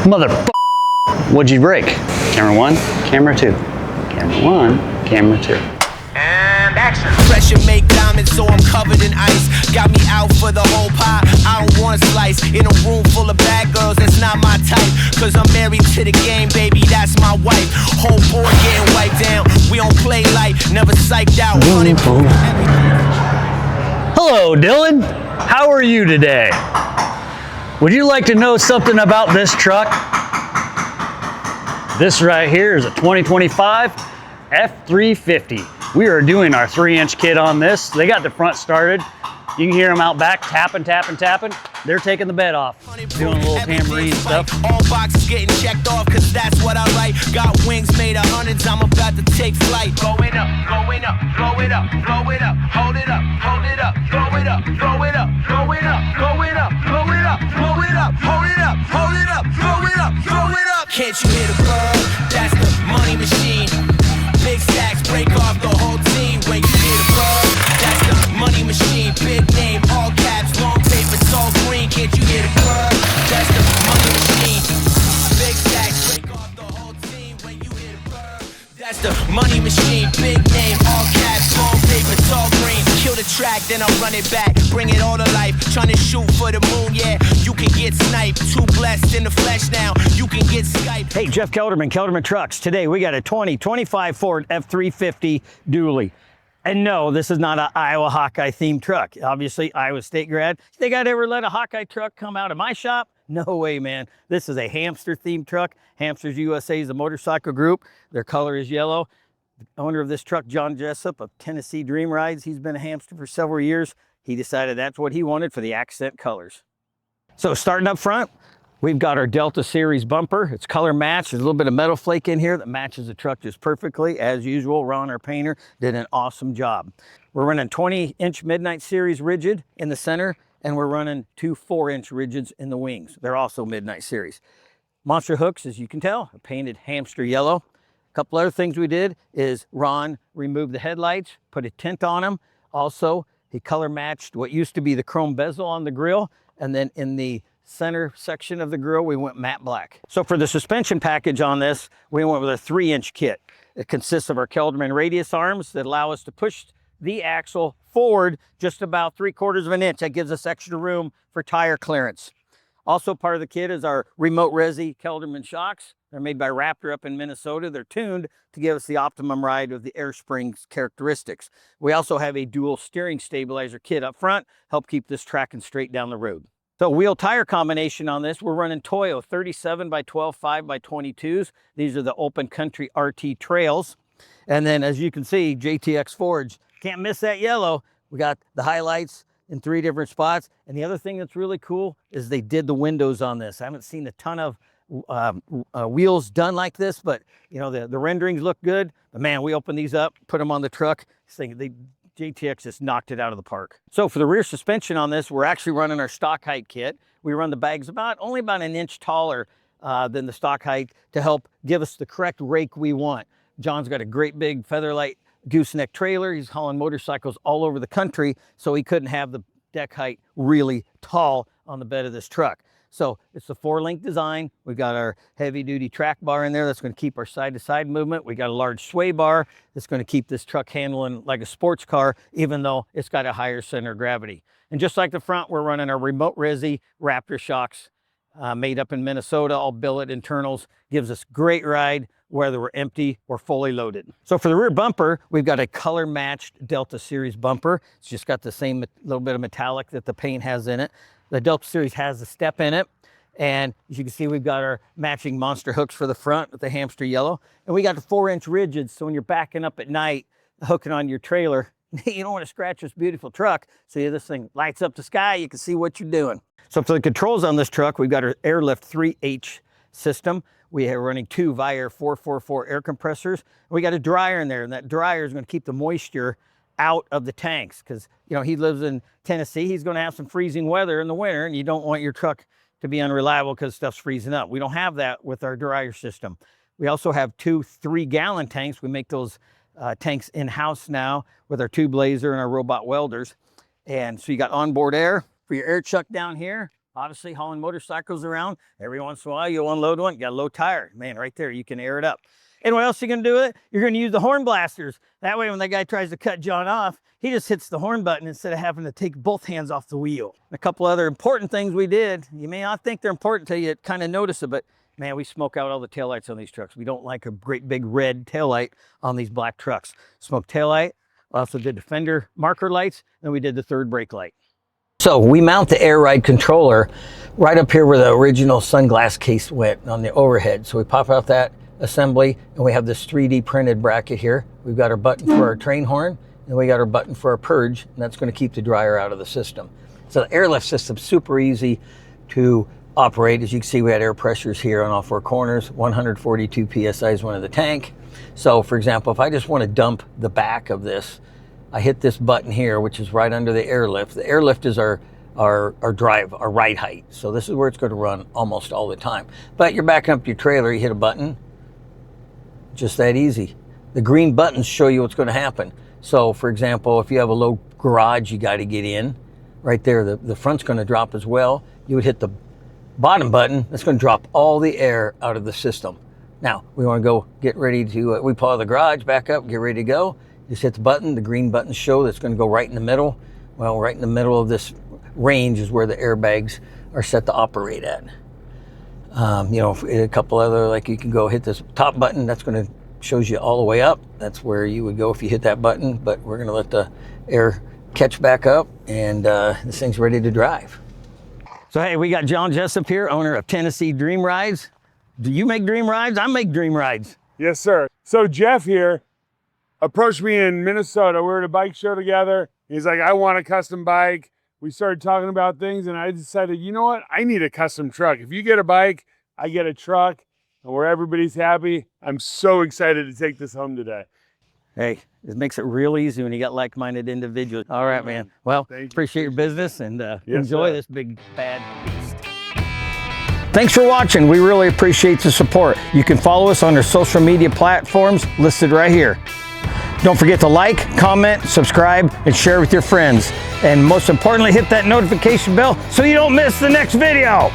Motherfucker. What'd you break? Camera 1, camera 2. Camera 1, camera 2. And action. Pressure make diamonds, so I'm covered in ice. Got me out for the whole pie. I don't want a slice. In a room full of bad girls, that's not my type. Cause I'm married to the game, baby, that's my wife. Whole board getting wiped down. We don't play light, never psyched out. Hello, Dylan. How are you today? Would you like to know something about this truck? This right here is a 2025 F-350. We are doing our 3-inch kit on this. They got the front started. You can hear them out back tapping, tapping, tapping. They're taking the bed off, doing a little tambourine stuff. All boxes getting checked off, cause that's what I like. Got wings made of hundreds, I'm about to take flight. Going up, going up, blow it up, blow it up, hold it up, hold it up, blow it up, blow it up, blow it up, blow it up, blow it up, blow it up, hold it up, hold it up, blow it up, blow it up. Can't you hear the bird? That's the money machine. Big stacks break off the whole team. Wait, you hear the bird? That's the money machine. Big name, all caps, long paper, tall green. Can't you hear the bird? That's the money machine. Big stacks break off the whole team. When you hear the bird, that's the money machine. Big name, all caps, long paper, tall green. Kill the track, then I'll run it back. Bring it all to life. Trying to shoot for the moon, yeah. You can get sniped. Too blessed in the flesh now. You can get Skype. Hey, Jeff Kelderman, Kelderman Trucks. Today we got a 2025 Ford F-350 dually. And no, this is not an Iowa Hawkeye themed truck. Obviously, Iowa State grad. Think I'd ever let a Hawkeye truck come out of my shop? No way, man. This is a hamster themed truck. Hamsters USA is a motorcycle group. Their color is yellow. The owner of this truck, John Jessup of Tennessee Dream Rides, he's been a hamster for several years. He decided that's what he wanted for the accent colors. So starting up front, we've got our Delta Series bumper. It's color matched. There's a little bit of metal flake in here that matches the truck just perfectly. As usual, Ron, our painter, did an awesome job. We're running 20-inch Midnight Series rigid in the center, and we're running 2 4-inch rigids in the wings. They're also Midnight Series. Monster hooks, as you can tell, are painted hamster yellow. A couple other things we did is Ron removed the headlights, put a tint on them. Also, he color matched what used to be the chrome bezel on the grille, and then in the center section of the grille, we went matte black. So for the suspension package on this, we went with a 3-inch kit. It consists of our Kelderman radius arms that allow us to push the axle forward just about 3/4 of an inch. That gives us extra room for tire clearance. Also part of the kit is our remote resi Kelderman shocks. They're made by Raptor up in Minnesota. They're tuned to give us the optimum ride with the air springs characteristics. We also have a dual steering stabilizer kit up front, help keep this tracking straight down the road. So wheel tire combination on this, we're running Toyo 37 by 12, 5 by 22s. These are the open country RT trails. And then as you can see, JTX Forged. Can't miss that yellow. We got the highlights in 3 different spots. And the other thing that's really cool is they did the windows on this. I haven't seen a ton of wheels done like this, but you know, the renderings look good. But man, we opened these up, put them on the truck. JTX just knocked it out of the park. So for the rear suspension on this, we're actually running our stock height kit. We run the bags only about an inch taller than the stock height to help give us the correct rake we want. John's got a great big Featherlight gooseneck trailer. He's hauling motorcycles all over the country, so he couldn't have the deck height really tall on the bed of this truck. So it's the 4-link design. We've got our heavy duty track bar in there that's going to keep our side to side movement. We got a large sway bar that's going to keep this truck handling like a sports car, even though it's got a higher center of gravity. And just like the front, we're running our remote resi Raptor shocks made up in Minnesota, all billet internals. Gives us great ride whether we're empty or fully loaded. So for the rear bumper, we've got a color matched Delta Series bumper. It's just got the same little bit of metallic that the paint has in it. The Delta Series has a step in it. And as you can see, we've got our matching monster hooks for the front with the hamster yellow. And we got the 4-inch rigids. So when you're backing up at night, hooking on your trailer, you don't want to scratch this beautiful truck. So this thing lights up the sky, you can see what you're doing. So for the controls on this truck, we've got our Airlift 3H system. We are running 2 VIAIR 444 air compressors. We got a dryer in there, and that dryer is going to keep the moisture out of the tanks because, you know, he lives in Tennessee. He's going to have some freezing weather in the winter, and you don't want your truck to be unreliable because stuff's freezing up. We don't have that with our dryer system. We also have 2 3-gallon tanks. We make those tanks in-house now with our tube laser and our robot welders. And so you got onboard air for your air chuck down here, Obviously, hauling motorcycles around, every once in a while you'll unload one, you got a low tire. Man, right there, you can air it up. And what else are you gonna do with it? You're gonna use the Hornblasters. That way, when that guy tries to cut John off, he just hits the horn button instead of having to take both hands off the wheel. A couple other important things we did. You may not think they're important until you kind of notice it, but man, we smoke out all the taillights on these trucks. We don't like a great big red taillight on these black trucks. Smoke taillight. Also did the fender marker lights, and we did the third brake light. So we mount the air ride controller right up here where the original sunglass case went on the overhead. So we pop out that assembly, and we have this 3D printed bracket here. We've got our button for our train horn, and we got our button for our purge, and that's going to keep the dryer out of the system. So the airlift system's super easy to operate. As you can see, we had air pressures here on all four corners. 142 PSI is one of the tank. So for example, if I just want to dump the back of this, I hit this button here, which is right under the airlift. The airlift is our ride height. So this is where it's going to run almost all the time. But you're backing up your trailer, you hit a button, just that easy. The green buttons show you what's going to happen. So for example, if you have a low garage you got to get in, right there, the front's going to drop as well. You would hit the bottom button, that's going to drop all the air out of the system. Now, we want to go get ready to, we pull the garage back up, get ready to go. Just hit the button, the green buttons show that's going to go right in the middle. Well, right in the middle of this range is where the airbags are set to operate at. You know, a couple other, like you can go hit this top button, that's going to shows you all the way up. That's where you would go if you hit that button, but we're going to let the air catch back up, and this thing's ready to drive. So hey, we got John Jessup here, owner of Tennessee Dream Rides. Do you make dream rides? I make dream rides. Yes, sir. So Jeff here approached me in Minnesota. We were at a bike show together. He's like, I want a custom bike. We started talking about things, and I decided, you know what? I need a custom truck. If you get a bike, I get a truck, and where everybody's happy. I'm so excited to take this home today. Hey, it makes it real easy when you got like-minded individuals. All right, man. Well, appreciate your business, and enjoy this big, bad beast. Thanks for watching. We really appreciate the support. You can follow us on our social media platforms listed right here. Don't forget to like, comment, subscribe, and share with your friends. And most importantly, hit that notification bell so you don't miss the next video.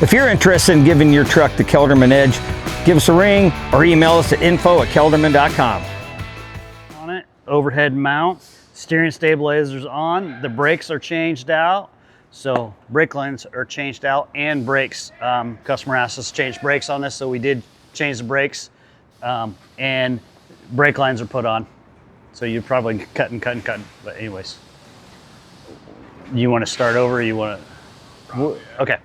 If you're interested in giving your truck the Kelderman Edge, give us a ring or email us at info@kelderman.com. On it, overhead mount, steering stabilizers on, the brakes are changed out. So brake lines are changed out and brakes. Customer asked us to change brakes on this, so we did change the brakes, and brake lines are put on. So you're probably cutting. But anyways, you want to start over? Or you want to? Okay.